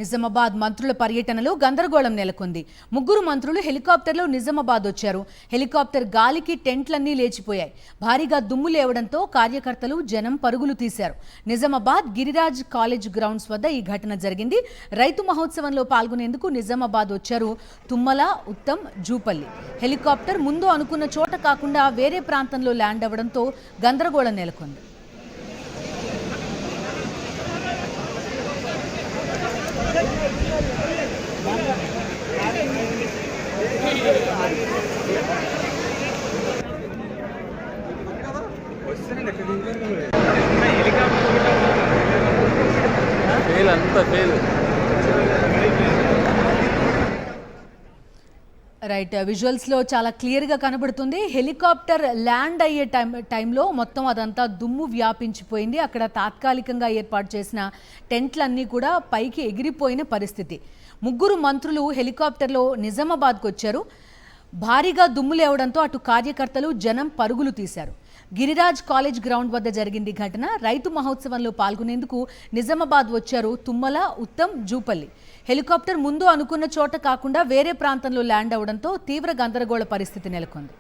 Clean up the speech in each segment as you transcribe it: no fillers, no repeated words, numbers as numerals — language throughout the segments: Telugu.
నిజామాబాద్ మంత్రుల పర్యటనలో గందరగోళం నెలకొంది. ముగ్గురు మంత్రులు హెలికాప్టర్లో నిజామాబాద్ వచ్చారు. హెలికాప్టర్ గాలికి టెంట్లన్నీ లేచిపోయాయి. భారీగా దుమ్ము లేవడంతో కార్యకర్తలు జనం పరుగులు తీశారు. నిజామాబాద్ గిరిరాజ్ కాలేజ్ గ్రౌండ్స్ వద్ద ఈ ఘటన జరిగింది. రైతు మహోత్సవంలో పాల్గొనేందుకు నిజామాబాద్ వచ్చారు తుమ్మల, ఉత్తమ్, జూపల్లి. హెలికాప్టర్ ముందు అనుకున్న చోట కాకుండా వేరే ప్రాంతంలో ల్యాండ్ అవ్వడంతో గందరగోళం నెలకొంది. రైట్, విజువల్స్ లో చాలా క్లియర్ గా కనబడుతుంది. హెలికాప్టర్ ల్యాండ్ అయ్యే టైంలో మొత్తం అదంతా దుమ్ము వ్యాపించిపోయింది. అక్కడ తాత్కాలికంగా ఏర్పాటు చేసిన టెంట్లన్నీ కూడా పైకి ఎగిరిపోయిన పరిస్థితి. ముగ్గురు మంత్రులు హెలికాప్టర్లో నిజామాబాద్కు వచ్చారు. భారీగా దుమ్ము లేవడంతో అటు కార్యకర్తలు జనం పరుగులు తీశారు. గిరిరాజ్ కాలేజ్ గ్రౌండ్ వద్ద జరిగింది ఘటన. రైతు మహోత్సవంలో పాల్గొనేందుకు నిజామాబాద్ వచ్చారు తుమ్మల, ఉత్తమ్, జూపల్లి. హెలికాప్టర్ ముందు అనుకున్న చోట కాకుండా వేరే ప్రాంతంలో ల్యాండ్ అవడంతో తీవ్ర గందరగోళ పరిస్థితి నెలకొంది.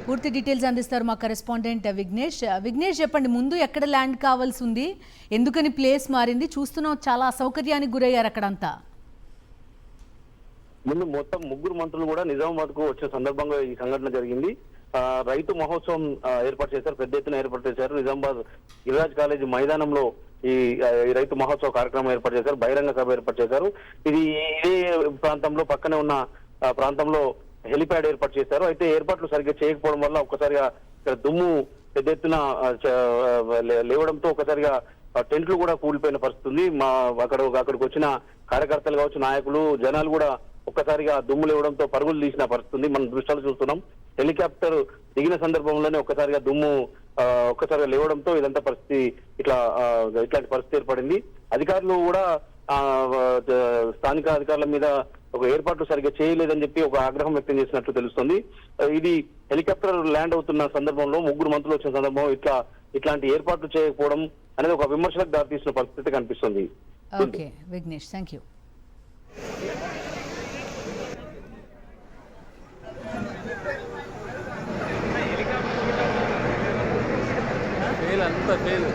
పూర్తి డీటెయిల్స్ అందిస్తారు మా కరెస్పాండెంట్ విఘ్నేష్. విఘ్నేష్, చెప్పండి, ముందు ఎక్కడ ల్యాండ్ కావాల్సి ఉంది, ఎందుకని ప్లేస్ మారింది? చూస్తున్నాం, చాలా అసౌకర్యానికి గురయ్యారు అక్కడంతా. ముందు మొత్తం ముగ్గురు మంత్రులు కూడా నిజామాబాద్ కు వచ్చిన సందర్భంగా ఈ సంఘటన జరిగింది. రైతు మహోత్సవం ఏర్పాటు చేశారు, పెద్ద ఎత్తున ఏర్పాటు చేశారు. నిజామాబాద్ గిరిరాజ్ కాలేజీ మైదానంలో ఈ రైతు మహోత్సవ కార్యక్రమం ఏర్పాటు చేశారు, బహిరంగ సభ ఏర్పాటు చేశారు. ఇదే ప్రాంతంలో పక్కనే ఉన్న ప్రాంతంలో హెలిప్యాడ్ ఏర్పాటు చేశారు. అయితే ఏర్పాట్లు సరిగ్గా చేయకపోవడం వల్ల ఒక్కసారిగా ఇక్కడ దుమ్ము పెద్ద ఎత్తున లేవడంతో ఒక్కసారిగా టెంట్లు కూడా కూలిపోయిన పరిస్థితి ఉంది. అక్కడికి వచ్చిన కార్యకర్తలు కావచ్చు, నాయకులు, జనాలు కూడా ఒక్కసారిగా దుమ్ము లేవడంతో పరుగులు తీసిన పరిస్థితి ఉంది. మనం దృశ్యాలు చూస్తున్నాం. హెలికాప్టర్ దిగిన సందర్భంలోనే ఒక్కసారిగా దుమ్ము ఒక్కసారిగా లేవడంతో ఇదంతా పరిస్థితి ఇట్లాంటి పరిస్థితి ఏర్పడింది. అధికారులు కూడా స్థానిక అధికారుల మీద ఒక ఏర్పాట్లు సరిగ్గా చేయలేదని చెప్పి ఒక ఆగ్రహం వ్యక్తం చేసినట్లు తెలుస్తుంది. ఇది హెలికాప్టర్ ల్యాండ్ అవుతున్న సందర్భంలో ముగ్గురు మంత్రులు వచ్చిన సందర్భంలో ఇట్లాంటి ఏర్పాట్లు చేయకపోవడం అనేది ఒక విమర్శలకు దారితీసిన పరిస్థితి కనిపిస్తుంది. Okay Vignesh, thank you. అంతా ఫెయిల్